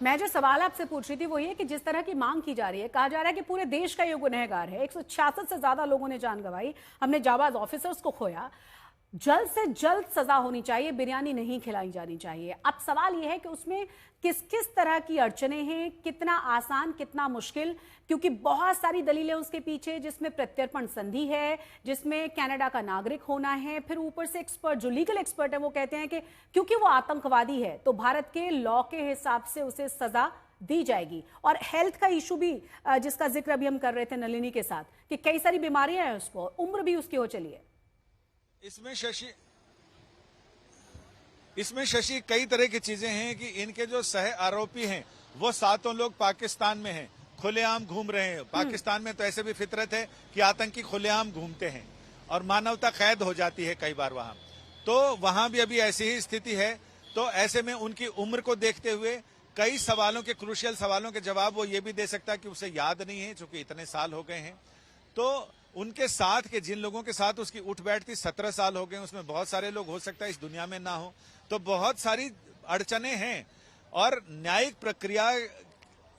मैं जो सवाल आपसे पूछ रही थी वो ये कि जिस तरह की मांग की जा रही है, कहा जा रहा है कि पूरे देश का ये गुनहगार है, 166 से ज्यादा लोगों ने जान गंवाई, हमने जाबाज ऑफिसर्स को खोया, जल्द से जल्द सजा होनी चाहिए, बिरयानी नहीं खिलाई जानी चाहिए। अब सवाल यह है कि उसमें किस किस तरह की अड़चनें हैं, कितना आसान कितना मुश्किल, क्योंकि बहुत सारी दलीलें उसके पीछे, जिसमें प्रत्यर्पण संधि है, जिसमें कनाडा का नागरिक होना है, फिर ऊपर से एक्सपर्ट जो लीगल एक्सपर्ट है वो कहते हैं कि क्योंकि वो आतंकवादी है तो भारत के लॉ के हिसाब से उसे सजा दी जाएगी। और हेल्थ का इशू भी जिसका जिक्र अभी हम कर रहे थे नलिनी के साथ, कि कई सारी बीमारियां हैं उसको, उम्र भी उसकी हो चली है। इसमें शशि कई तरह की चीजें हैं कि इनके जो सह आरोपी हैं वो 7 लोग पाकिस्तान में हैं, खुलेआम घूम रहे हैं। पाकिस्तान में तो ऐसे भी फितरत है कि आतंकी खुलेआम घूमते हैं और मानवता कैद हो जाती है कई बार वहां, तो वहां भी अभी ऐसी ही स्थिति है। तो ऐसे में उनकी उम्र को देखते हुए कई सवालों के, क्रूशियल सवालों के जवाब वो ये भी दे सकता है कि उसे याद नहीं है, चूंकि इतने साल हो गए हैं। तो उनके साथ के जिन लोगों के साथ उसकी उठ बैठ थी, 17 साल हो गए, उसमें बहुत सारे लोग हो सकता है इस दुनिया में ना हो, तो बहुत सारी अड़चने हैं। और न्यायिक प्रक्रिया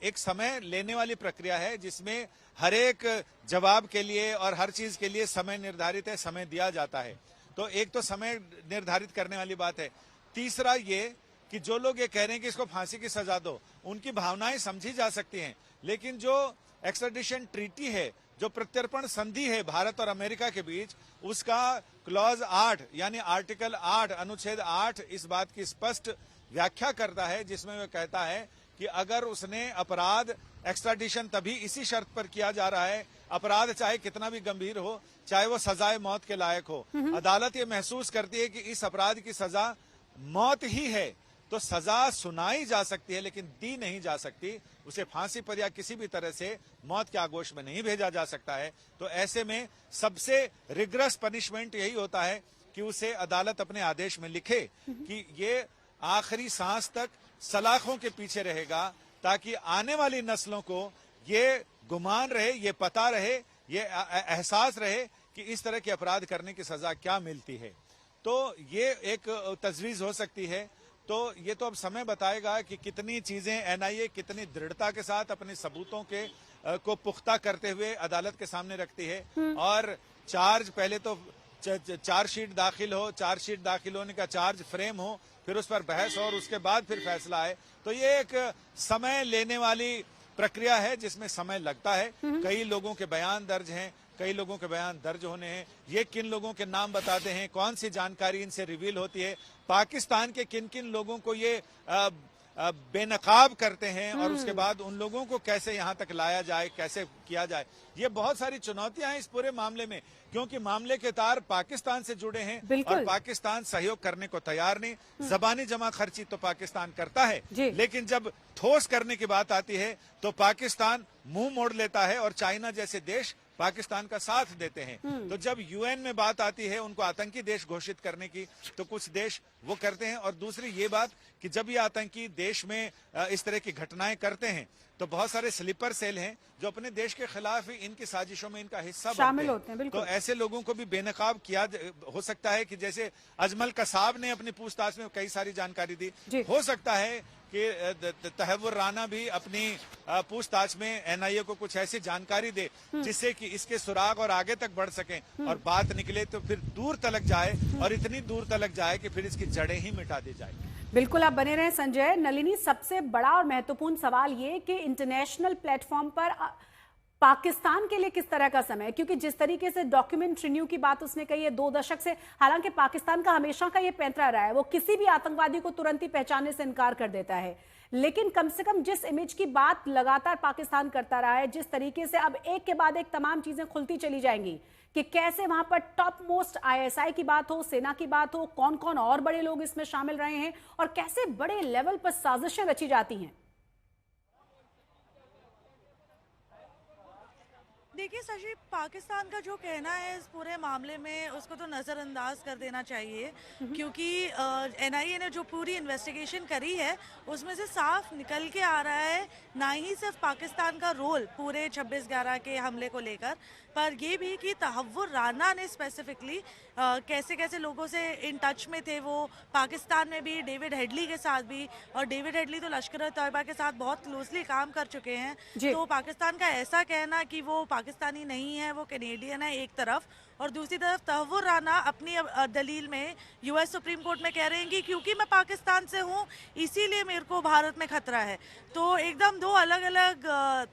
एक समय लेने वाली प्रक्रिया है, जिसमें हर एक जवाब के लिए और हर चीज के लिए समय निर्धारित है, समय दिया जाता है। तो एक तो समय निर्धारित करने वाली बात है। तीसरा ये कि जो लोग ये कह रहे हैं कि इसको फांसी की सजा दो, उनकी भावनाएं समझी जा सकती हैं, लेकिन जो एक्स्ट्राडिशन ट्रीटी है, जो प्रत्यर्पण संधि है भारत और अमेरिका के बीच, उसका क्लॉज 8 यानी आर्टिकल 8 अनुच्छेद 8 इस बात की स्पष्ट व्याख्या करता है, जिसमें वह कहता है कि अगर उसने अपराध, एक्स्ट्राडिशन तभी इसी शर्त पर किया जा रहा है, अपराध चाहे कितना भी गंभीर हो, चाहे वो सजाए मौत के लायक हो, अदालत ये महसूस करती है कि इस अपराध की सजा मौत ही है, तो सजा सुनाई जा सकती है लेकिन दी नहीं जा सकती। उसे फांसी पर या किसी भी तरह से मौत के आगोश में नहीं भेजा जा सकता है। तो ऐसे में सबसे रिग्रेस पनिशमेंट यही होता है कि उसे अदालत अपने आदेश में लिखे कि ये आखिरी सांस तक सलाखों के पीछे रहेगा, ताकि आने वाली नस्लों को ये गुमान रहे, ये पता रहे, ये एहसास रहे कि इस तरह के अपराध करने की सजा क्या मिलती है। तो ये एक तजवीज हो सकती है। तो ये तो अब समय बताएगा कि कितनी चीजें एनआईए कितनी दृढ़ता के साथ अपने सबूतों के को पुख्ता करते हुए अदालत के सामने रखती है। और चार्ज, पहले तो चार्जशीट दाखिल हो, चार्जशीट दाखिल होने का चार्ज फ्रेम हो, फिर उस पर बहस हो और उसके बाद फिर फैसला आए। तो ये एक समय लेने वाली प्रक्रिया है जिसमें समय लगता है। कई लोगों के बयान दर्ज हैं, कई लोगों के बयान दर्ज होने हैं। ये किन लोगों के नाम बताते हैं, कौन सी जानकारी इनसे रिवील होती है, पाकिस्तान के किन किन लोगों को ये बेनकाब करते हैं और उसके बाद उन लोगों को कैसे यहाँ तक लाया जाए, कैसे किया जाए, ये बहुत सारी चुनौतियां हैं इस पूरे मामले में, क्योंकि मामले के तार पाकिस्तान से जुड़े हैं और पाकिस्तान सहयोग करने को तैयार नहीं। जबानी जमा खर्ची तो पाकिस्तान करता है, लेकिन जब ठोस करने की बात आती है तो पाकिस्तान मुंह मोड़ लेता है और चाइना जैसे देश पाकिस्तान का साथ देते हैं। तो जब यूएन में बात आती है उनको आतंकी देश घोषित करने की, तो कुछ देश वो करते हैं। और दूसरी ये बात कि जब ये आतंकी देश में इस तरह की घटनाएं करते हैं तो बहुत सारे स्लीपर सेल हैं जो अपने देश के खिलाफ ही इनकी साजिशों में इनका हिस्सा शामिल होते हैं। तो ऐसे लोगों को भी बेनकाब किया हो सकता है कि जैसे अजमल कसाब ने अपनी पूछताछ में कई सारी जानकारी दी, हो सकता है कि तहव्वुर राना भी अपनी पूछताछ में एनआईए को कुछ ऐसी जानकारी दे जिससे कि इसके सुराग और आगे तक बढ़ सकें और बात निकले तो फिर दूर तलक जाए और इतनी दूर तलक जाए कि फिर इसकी जड़ें ही मिटा दी जाए। बिल्कुल, आप बने रहें संजय। नलिनी, सबसे बड़ा और महत्वपूर्ण सवाल ये कि इंटरनेशनल प्लेटफॉर्म पर पाकिस्तान के लिए किस तरह का समय है, क्योंकि जिस तरीके से डॉक्यूमेंट रिन्यू की बात उसने कही है 2 दशक से, हालांकि पाकिस्तान का हमेशा का ये पैंतरा रहा है, वो किसी भी आतंकवादी को तुरंत ही पहचानने से इनकार कर देता है, लेकिन कम से कम जिस इमेज की बात लगातार पाकिस्तान करता रहा है, जिस तरीके से अब एक के बाद एक तमाम चीजें खुलती चली जाएंगी कि कैसे वहां पर टॉप मोस्ट आईएसआई की बात हो, सेना की बात हो, कौन कौन और बड़े लोग इसमें शामिल रहे हैं और कैसे बड़े लेवल पर साजिशें रची जाती हैं। देखिए शशि, पाकिस्तान का जो कहना है इस पूरे मामले में उसको तो नज़रअंदाज कर देना चाहिए, क्योंकि एनआईए ने जो पूरी इन्वेस्टिगेशन करी है उसमें से साफ निकल के आ रहा है, ना ही सिर्फ पाकिस्तान का रोल पूरे 26/11 के हमले को लेकर, पर ये भी कि तहव्वुर राना ने स्पेसिफिकली कैसे कैसे लोगों से इन टच में थे वो, पाकिस्तान में भी डेविड हेडली के साथ भी, और डेविड हेडली तो लश्कर तैयबा के साथ बहुत क्लोजली काम कर चुके हैं। तो पाकिस्तान का ऐसा कहना कि वो पाकिस्तानी नहीं है, वो कैनेडियन है एक तरफ, और दूसरी तरफ तहव्वुर राना अपनी दलील में यूएस सुप्रीम कोर्ट में कह रहे हैं कि क्योंकि मैं पाकिस्तान से हूँ इसीलिए मेरे को भारत में खतरा है। तो एकदम दो अलग अलग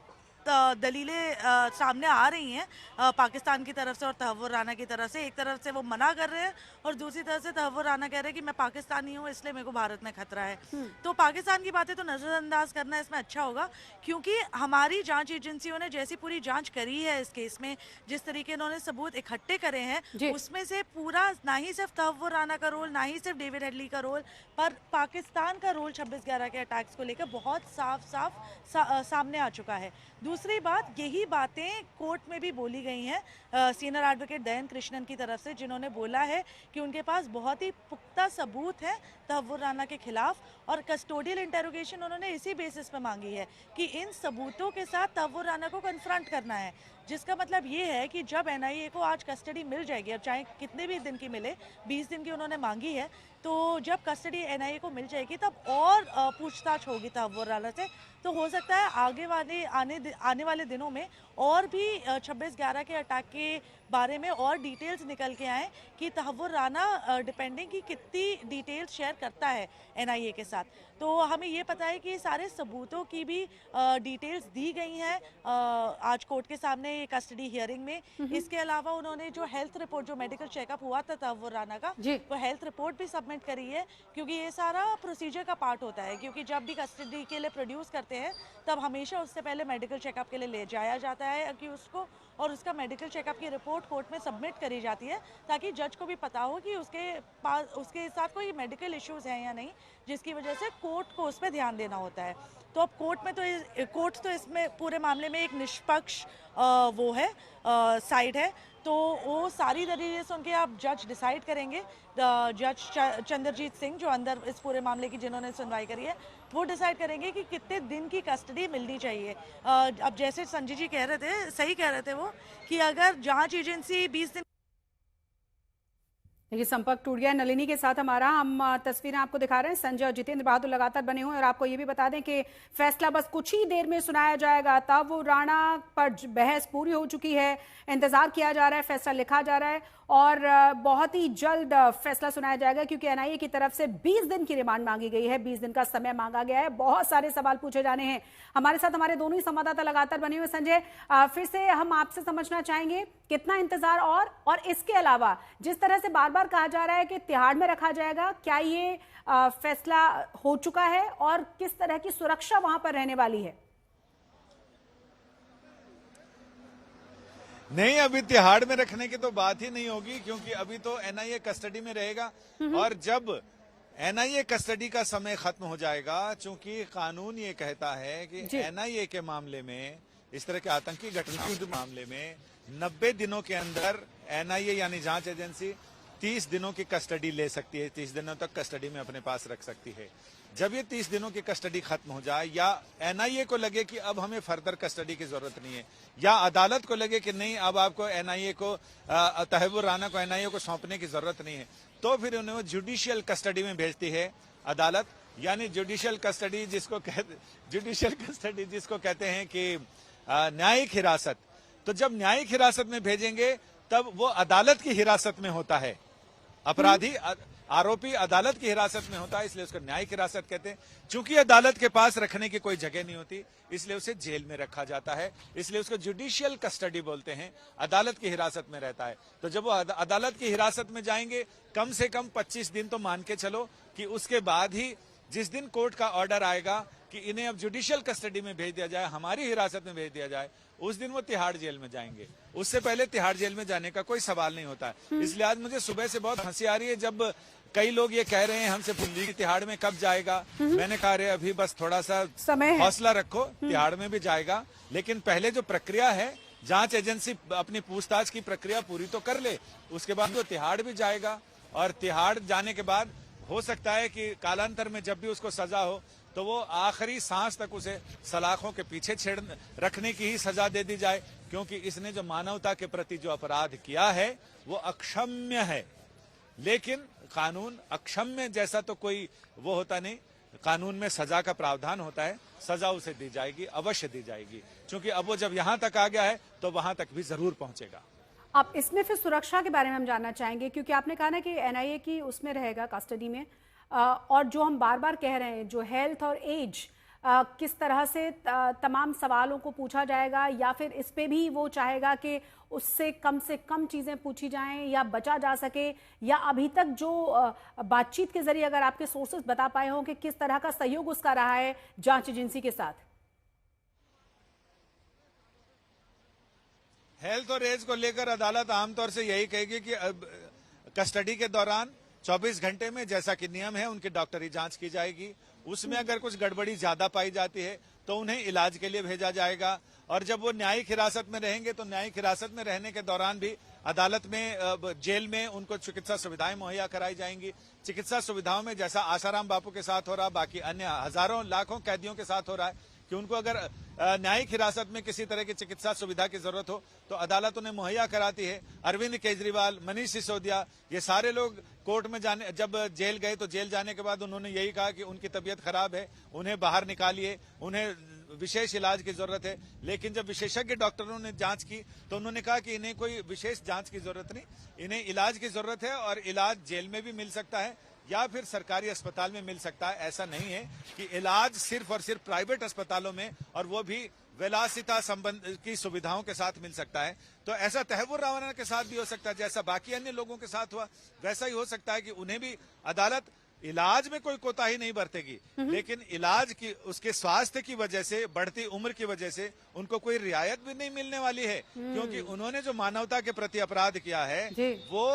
दलीलें सामने आ रही हैं पाकिस्तान की तरफ से और तहव्वुर राना की तरफ से। एक तरफ से वो मना कर रहे हैं और दूसरी तरफ से तहव्वुर राना कह रहे हैं कि मैं पाकिस्तानी हूँ इसलिए मेरे को भारत में खतरा है। तो पाकिस्तान की बातें तो नज़रअंदाज करना इसमें अच्छा होगा, क्योंकि हमारी जांच एजेंसियों ने जैसी पूरी जांच करी है इस केस में, जिस तरीके उन्होंने सबूत इकट्ठे करे हैं, उसमें से पूरा ना ही सिर्फ तहव्वुर राना का रोल, ना ही सिर्फ डेविड हेडली का रोल, पर पाकिस्तान का रोल 26/11 के अटैक्स को लेकर बहुत साफ सामने आ चुका है। दूसरी बात, यही बातें कोर्ट में भी बोली गई हैं सीनियर एडवोकेट दयन कृष्णन की तरफ से, जिन्होंने बोला है कि उनके पास बहुत ही पुख्ता सबूत है तहव्वुर राना के खिलाफ, और कस्टोडियल इंटेरोगेशन उन्होंने इसी बेसिस पे मांगी है कि इन सबूतों के साथ तहव्वुर राना को कन्फ्रंट करना है। जिसका मतलब ये है कि जब एनआईए को आज कस्टडी मिल जाएगी, अब चाहे कितने भी दिन की मिले, 20 दिन की उन्होंने मांगी है, तो जब कस्टडी एनआईए को मिल जाएगी तब और पूछताछ होगी तहव्वुर राना से। तो हो सकता है आने वाले दिनों में और भी 26/11 के अटैक के बारे में और डिटेल्स निकल के आए कि तहव्वुर राना डिपेंडिंग की कितनी डिटेल्स शेयर करता है एनआईए के साथ। तो हमें ये पता है कि सारे सबूतों की भी डिटेल्स दी गई हैं आज कोर्ट के सामने कस्टडी हियरिंग में। इसके अलावा उन्होंने जो हेल्थ रिपोर्ट, जो मेडिकल चेकअप हुआ था तहव्वुर राना का, वो हेल्थ रिपोर्ट भी सबमिट करी है, क्योंकि ये सारा प्रोसीजर का पार्ट होता है। क्योंकि जब भी कस्टडी के लिए प्रोड्यूस करते हैं तब हमेशा उससे पहले मेडिकल चेकअप के लिए ले जाया जाता है कि उसको, और उसका मेडिकल चेकअप की रिपोर्ट कोर्ट में सबमिट करी जाती है, ताकि जज को भी पता हो कि उसके साथ कोई मेडिकल इश्यूज हैं या नहीं, जिसकी वजह से कोर्ट को उस पर ध्यान देना होता है। तो अब कोर्ट तो इसमें पूरे मामले में एक निष्पक्ष वो है साइड है, तो वो सारी दलीलें सुन के अब जज डिसाइड करेंगे। जज चंद्रजीत सिंह जो अंदर इस पूरे मामले की जिन्होंने सुनवाई करी है, वो डिसाइड करेंगे कि कितने दिन की कस्टडी मिलनी चाहिए। अब जैसे संजय जी कह रहे थे, सही कह रहे थे वो, कि अगर जांच एजेंसी 20 दिन। देखिए संपर्क टूट गया नलिनी के साथ हमारा। हम तस्वीरें आपको दिखा रहे हैं। संजय और जितेंद्र बहादुर लगातार बने हुए हैं, और आपको ये भी बता दें कि फैसला बस कुछ ही देर में सुनाया जाएगा। तहव्वुर राणा पर बहस पूरी हो चुकी है, इंतजार किया जा रहा है, फैसला लिखा जा रहा है, और बहुत ही जल्द फैसला सुनाया जाएगा, क्योंकि एनआईए की तरफ से 20 दिन की रिमांड मांगी गई है, 20 दिन का समय मांगा गया है। बहुत सारे सवाल पूछे जाने हैं। हमारे साथ हमारे दोनों ही संवाददाता लगातार बने हुए। संजय, फिर से हम आपसे समझना चाहेंगे कितना इंतजार, और इसके अलावा जिस तरह से बार बार कहा जा रहा है कि तिहाड़ में रखा जाएगा, क्या ये फैसला हो चुका है, और किस तरह की सुरक्षा वहां पर रहने वाली है? नहीं, अभी तिहाड़ में रखने की तो बात ही नहीं होगी, क्योंकि अभी तो एनआईए कस्टडी में रहेगा, और जब एनआईए कस्टडी का समय खत्म हो जाएगा, चूंकि कानून ये कहता है कि एनआईए के मामले में, इस तरह के आतंकी घटनाओं के मामले में 90 दिनों के अंदर एनआईए यानी जांच एजेंसी 30 दिनों की कस्टडी ले सकती है, 30 दिनों तक कस्टडी में अपने पास रख सकती है। जब ये 30 दिनों की कस्टडी खत्म हो जाए, या एनआईए को लगे कि अब हमें फर्दर कस्टडी की जरूरत नहीं है, या अदालत को लगे कि नहीं अब आपको एनआईए को, तहव्वुर राना को एनआईए को सौंपने की जरूरत नहीं है, तो फिर उन्हें जुडिशियल कस्टडी में भेजती है अदालत। यानी जुडिशियल कस्टडी जिसको कहते हैं कि न्यायिक हिरासत। तो जब न्यायिक हिरासत में भेजेंगे तब वो अदालत की हिरासत में होता है, अपराधी आरोपी अदालत की हिरासत में होता है, इसलिए उसको न्यायिक हिरासत कहते हैं। चूंकि अदालत के पास रखने की कोई जगह नहीं होती, इसलिए उसे जेल में रखा जाता है, इसलिए उसको जुडिशियल कस्टडी बोलते हैं, अदालत की हिरासत में रहता है। तो जब वो अदालत की हिरासत में जाएंगे, कम से कम 25 दिन तो मान के चलो कि उसके बाद ही जिस दिन कोर्ट का ऑर्डर आएगा कि इन्हें अब जुडिशियल कस्टडी में भेज दिया जाए, हमारी हिरासत में भेज दिया जाए, उस दिन वो तिहाड़ जेल में जाएंगे। उससे पहले तिहाड़ जेल में जाने का कोई सवाल नहीं होता है। इसलिए आज मुझे सुबह से बहुत हंसी आ रही है जब कई लोग ये कह रहे हैं हमसे पुल्ली की तिहाड़ में कब जाएगा। मैंने कहा रे अभी बस थोड़ा सा हौसला रखो, तिहाड़ में भी जाएगा, लेकिन पहले जो प्रक्रिया है जांच एजेंसी अपनी पूछताछ की प्रक्रिया पूरी तो कर ले, उसके बाद वो तिहाड़ भी जाएगा और तिहाड़ जाने के बाद हो सकता है कि कालांतर में जब भी उसको सजा हो तो वो आखिरी सांस तक उसे सलाखों के पीछे छेड़ रखने की ही सजा दे दी जाए, क्योंकि इसने जो मानवता के प्रति जो अपराध किया है वो अक्षम्य है। लेकिन कानून अक्षम्य जैसा तो कोई वो होता नहीं, कानून में सजा का प्रावधान होता है, सजा उसे दी जाएगी, अवश्य दी जाएगी, क्योंकि अब वो जब यहां तक आ गया है तो वहां तक भी जरूर पहुंचेगा। अब इसमें फिर सुरक्षा के बारे में हम जानना चाहेंगे, क्योंकि आपने कहा ना कि एनआईए की उसमें रहेगा कस्टडी में, और जो हम बार बार कह रहे हैं जो हेल्थ और एज, किस तरह से तमाम सवालों को पूछा जाएगा, या फिर इस पे भी वो चाहेगा कि उससे कम चीज़ें पूछी जाएं या बचा जा सके, या अभी तक जो बातचीत के जरिए अगर आपके सोर्सेस बता पाए हों कि किस तरह का सहयोग उसका रहा है जांच एजेंसी के साथ? हेल्थ और एज को लेकर अदालत आमतौर से यही कहेगी कि कस्टडी के दौरान 24 घंटे में जैसा कि नियम है उनकी डॉक्टरी जांच की जाएगी। उसमें अगर कुछ गड़बड़ी ज्यादा पाई जाती है तो उन्हें इलाज के लिए भेजा जाएगा, और जब वो न्यायिक हिरासत में रहेंगे तो न्यायिक हिरासत में रहने के दौरान भी अदालत में जेल में उनको चिकित्सा सुविधाएं मुहैया कराई जाएंगी। चिकित्सा सुविधाओं में जैसा आसाराम बापू के साथ हो रहा, बाकी अन्य हजारों लाखों कैदियों के साथ हो रहा है कि उनको अगर न्यायिक हिरासत में किसी तरह की चिकित्सा सुविधा की जरूरत हो तो अदालत उन्हें मुहैया कराती है। अरविंद केजरीवाल, मनीष सिसोदिया, ये सारे लोग कोर्ट में जाने जब जेल गए तो जेल जाने के बाद उन्होंने यही कहा कि उनकी तबीयत खराब है, उन्हें बाहर निकालिए, उन्हें विशेष इलाज की जरूरत है। लेकिन जब विशेषज्ञ डॉक्टरों ने जांच की तो उन्होंने कहा कि इन्हें कोई विशेष जांच की जरूरत नहीं, इन्हें इलाज की जरूरत है, और इलाज जेल में भी मिल सकता है या फिर सरकारी अस्पताल में मिल सकता है। ऐसा नहीं है कि इलाज सिर्फ और सिर्फ प्राइवेट अस्पतालों में, और वो भी विलासिता संबंध की सुविधाओं के साथ मिल सकता है। तो ऐसा तहव्वुर रावना के साथ भी हो सकता है, जैसा बाकी अन्य लोगों के साथ हुआ वैसा ही हो सकता है कि उन्हें भी अदालत इलाज में कोई कोताही नहीं बरतेगी, लेकिन इलाज की उसके स्वास्थ्य की वजह से, बढ़ती उम्र की वजह से उनको कोई रियायत भी नहीं मिलने वाली है, क्योंकि उन्होंने जो मानवता के प्रति अपराध किया है वो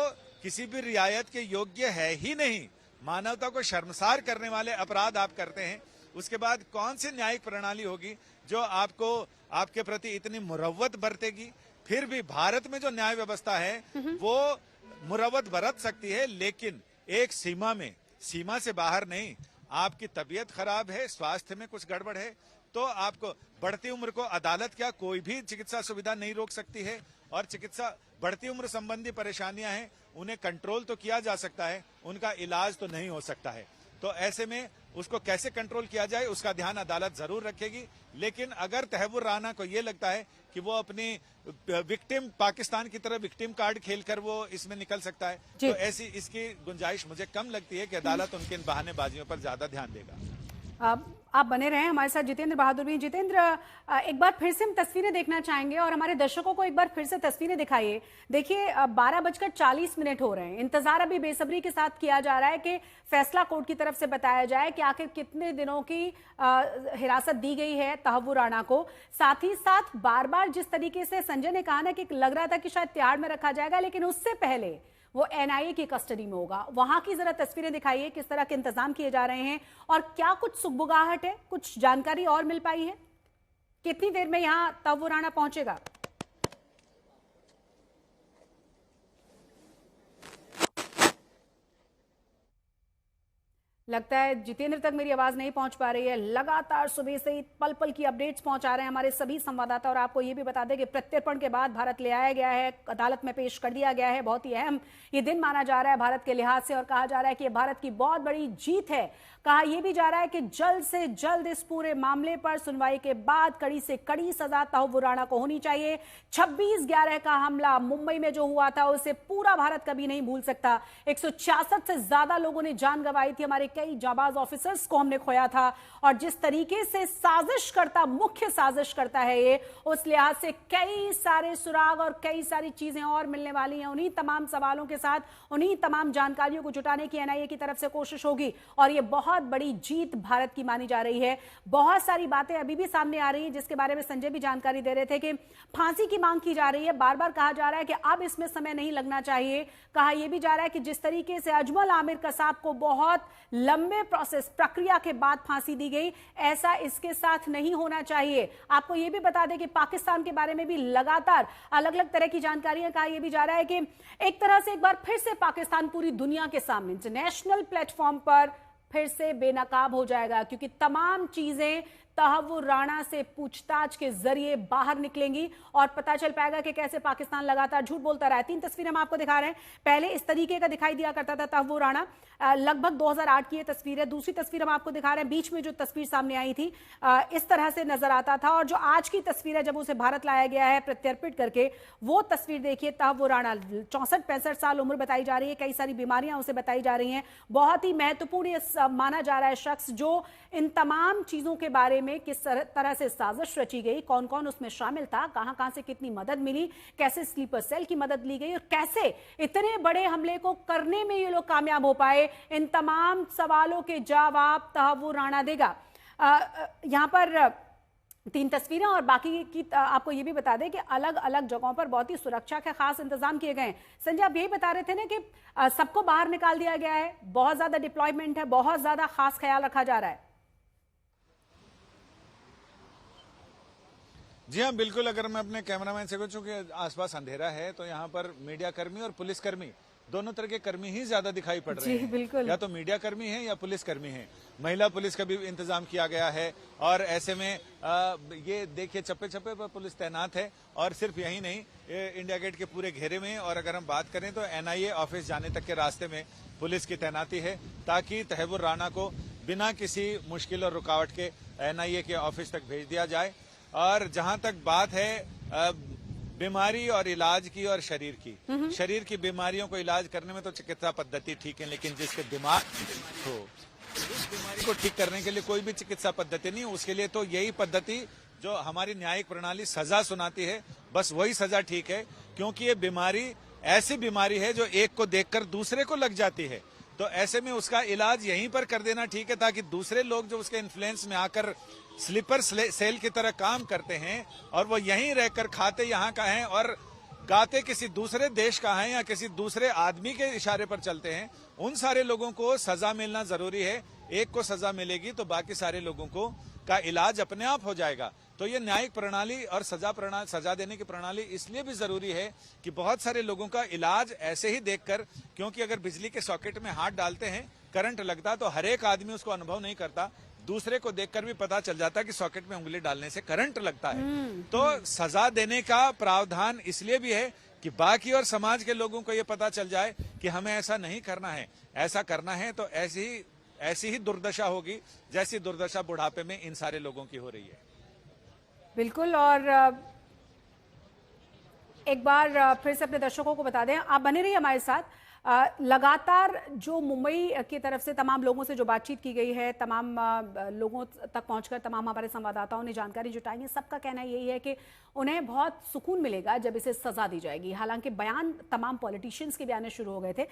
किसी भी रियायत के योग्य है ही नहीं। मानवता को शर्मसार करने वाले अपराध आप करते हैं, उसके बाद कौन सी न्यायिक प्रणाली होगी जो आपको आपके प्रति इतनी मुरव्वत बरतेगी? फिर भी भारत में जो न्याय व्यवस्था है वो मुरव्वत बरत सकती है, लेकिन एक सीमा में, सीमा से बाहर नहीं। आपकी तबीयत खराब है, स्वास्थ्य में कुछ गड़बड़ है, तो आपको बढ़ती उम्र को अदालत क्या कोई भी चिकित्सा सुविधा नहीं रोक सकती है, और चिकित्सा बढ़ती उम्र संबंधी परेशानियां हैं उन्हें कंट्रोल तो किया जा सकता है, उनका इलाज तो नहीं हो सकता है। तो ऐसे में उसको कैसे कंट्रोल किया जाए उसका ध्यान अदालत जरूर रखेगी। लेकिन अगर तहव्वुर राना को ये लगता है कि वो अपनी विक्टिम, पाकिस्तान की तरह विक्टिम कार्ड खेलकर वो इसमें निकल सकता है, तो ऐसी इसकी गुंजाइश मुझे कम लगती है कि अदालत उनके इन बहानेबाजियों पर ज्यादा ध्यान देगा। आप बने रहें हमारे साथ। जितेंद्र बहादुर भी। जितेंद्र, एक बार फिर से हम तस्वीरें देखना चाहेंगे और हमारे दर्शकों को एक बार फिर से तस्वीरें दिखाइए। देखिए 12:40 हो रहे हैं, इंतजार अभी बेसब्री के साथ किया जा रहा है कि फैसला कोर्ट की तरफ से बताया जाए कि आखिर कितने दिनों की हिरासत दी गई है तहव्वुर राना को। साथ ही साथ बार बार जिस तरीके से संजय ने कहा ना कि लग रहा था कि शायद तिहाड़ में रखा जाएगा, लेकिन उससे पहले वो एनआईए की कस्टडी में होगा। वहां की जरा तस्वीरें दिखाइए, किस तरह के इंतजाम किए जा रहे हैं और क्या कुछ सुगबुगाहट है, कुछ जानकारी और मिल पाई है? कितनी देर में यहां तहव्वुर राना पहुंचेगा? लगता है जितेंद्र तक मेरी आवाज नहीं पहुंच पा रही है। लगातार सुबह से ही पल पल की अपडेट्स पहुंचा रहे हैं हमारे सभी संवाददाता, और आपको ये भी बता दें कि प्रत्यर्पण के बाद भारत ले आया गया है, अदालत में पेश कर दिया गया है। बहुत ही अहम ये दिन माना जा रहा है भारत के लिहाज से, और कहा जा रहा है कि ये भारत की बहुत बड़ी जीत है। कहा यह भी जा रहा है कि जल्द से जल्द इस पूरे मामले पर सुनवाई के बाद कड़ी से कड़ी सजा तहव्वुर राना को होनी चाहिए। 26/11 का हमला मुंबई में जो हुआ था उसे पूरा भारत कभी नहीं भूल सकता। 166 से ज्यादा लोगों ने जान गंवाई थी, हमारे कई जाबाज ऑफिसर्स को हमने खोया था, और जिस तरीके से साजिश करता, मुख्य साजिश करता है ये, उस लिहाज से कई सारे सुराग और कई सारी चीजें और मिलने वाली हैं। उन्हीं तमाम सवालों के साथ, उन्हीं तमाम जानकारियों को जुटाने की एनआईए की तरफ से कोशिश होगी, और ये बहुत बड़ी जीत भारत की मानी जा रही है। बहुत सारी बातें अभी भी सामने आ रही हैं, जिसके बारे में संजय भी जानकारी दे रहे थे कि फांसी की मांग की जा रही है। बार बार कहा जा रहा है कि अब इसमें समय नहीं लगना चाहिए। कहा यह भी जा रहा है कि जिस तरीके से अजमल आमिर कसाब को बहुत लंबे प्रोसेस प्रक्रिया के बाद फांसी दी गई। ऐसा इसके साथ नहीं होना चाहिए। आपको यह भी बता दें कि पाकिस्तान के बारे में भी लगातार अलग अलग तरह की जानकारियां, कहा यह भी जा रहा है कि एक तरह से एक बार फिर से पाकिस्तान पूरी दुनिया के सामने इंटरनेशनल प्लेटफॉर्म पर फिर से बेनकाब हो जाएगा, क्योंकि तमाम चीजें तहव्वुर राणा से पूछताछ के जरिए बाहर निकलेंगी और पता चल पाएगा कि कैसे पाकिस्तान लगातार झूठ बोलता रहा है। 3 तस्वीरें हम आपको दिखा रहे हैं। पहले इस तरीके का दिखाई दिया करता था तहव्वुर राणा, लगभग 2008 की ये तस्वीर है। दूसरी तस्वीर हम आपको दिखा रहे हैं, बीच में जो तस्वीर सामने आई थी इस तरह से नजर आता था, और जो आज की तस्वीर है जब उसे भारत लाया गया है प्रत्यर्पित करके, वो तस्वीर देखिए। तहव्वुर राणा 64-65 साल उम्र बताई जा रही है, कई सारी बीमारियां उसे बताई जा रही हैं। बहुत ही महत्वपूर्ण माना जा रहा है शख्स, जो इन तमाम चीजों के बारे में किस तरह से साजिश रची गई, कौन कौन उसमें शामिल था, कहां कहां से कितनी मदद मिली, कैसे स्लीपर सेल की मदद ली गई और कैसे इतने बड़े हमले को करने में ये लोग कामयाब हो पाए, इन तमाम सवालों के जवाब तहव्वुर राणा देगा। यहां पर 3 तस्वीरें और बाकी की आपको ये भी बता दें कि अलग अलग जगहों पर बहुत ही सुरक्षा के खास इंतजाम किए गए हैं। संजय, आप यही बता रहे थे ना कि सबको बाहर निकाल दिया गया है, बहुत ज्यादा डिप्लॉयमेंट है, बहुत ज्यादा खास ख्याल रखा जा रहा है। जी हाँ, बिल्कुल। अगर मैं अपने कैमरामैन से पूछूं कि आसपास अंधेरा है, तो यहाँ पर मीडिया कर्मी और पुलिस कर्मी, दोनों तरह के कर्मी ही ज्यादा दिखाई पड़ रहे हैं। बिल्कुल। या तो मीडिया कर्मी हैं या पुलिस कर्मी हैं। महिला पुलिस का भी इंतजाम किया गया है, और ऐसे में ये देखिए चप्पे चप्पे पर पुलिस तैनात है। और सिर्फ यही नहीं, इंडिया गेट के पूरे घेरे में, और अगर हम बात करें तो एनआईए ऑफिस जाने तक के रास्ते में पुलिस की तैनाती है, ताकि तहव्वुर राणा को बिना किसी मुश्किल और रुकावट के एनआईए के ऑफिस तक भेज दिया जाए। और जहां तक बात है बीमारी और इलाज की और शरीर की बीमारियों को इलाज करने में तो चिकित्सा पद्धति ठीक है, लेकिन जिसके दिमाग हो, उस बीमारी को ठीक करने के लिए कोई भी चिकित्सा पद्धति नहीं। उसके लिए तो यही पद्धति जो हमारी न्यायिक प्रणाली सजा सुनाती है, बस वही सजा ठीक है। क्योंकि ये बीमारी ऐसी बीमारी है जो एक को देखकर दूसरे को लग जाती है, तो ऐसे में उसका इलाज यहीं पर कर देना ठीक है, ताकि दूसरे लोग जो उसके इन्फ्लुएंस में आकर स्लीपर सेल की तरह काम करते हैं और वो यहीं रहकर खाते यहाँ का हैं और गाते किसी दूसरे देश का है या किसी दूसरे आदमी के इशारे पर चलते हैं, उन सारे लोगों को सजा मिलना जरूरी है। एक को सजा मिलेगी तो बाकी सारे लोगों को का इलाज अपने आप हो जाएगा। तो ये न्यायिक प्रणाली और सजा देने की प्रणाली इसलिए भी जरूरी है कि बहुत सारे लोगों का इलाज ऐसे ही देखकर, क्योंकि अगर बिजली के सॉकेट में हाथ डालते हैं, करंट लगता, तो हर एक आदमी उसको अनुभव नहीं करता, दूसरे को देखकर भी पता चल जाता कि सॉकेट में उंगली डालने से करंट लगता है। तो सजा देने का प्रावधान इसलिए भी है कि बाकी और समाज के लोगों को यह पता चल जाए कि हमें ऐसा नहीं करना है। ऐसा करना है तो ऐसी ही दुर्दशा होगी जैसी दुर्दशा बुढ़ापे में इन सारे लोगों की हो रही है। बिल्कुल। और एक बार फिर से अपने दर्शकों को बता दें, आप बने रहिए हमारे साथ। लगातार जो मुंबई की तरफ से तमाम लोगों से जो बातचीत की गई है, तमाम लोगों तक पहुंचकर तमाम हमारे संवाददाताओं ने जानकारी जुटाई है, सबका कहना यही है कि उन्हें बहुत सुकून मिलेगा जब इसे सजा दी जाएगी। हालांकि बयान तमाम पॉलिटिशियंस के भी आने शुरू हो गए थे,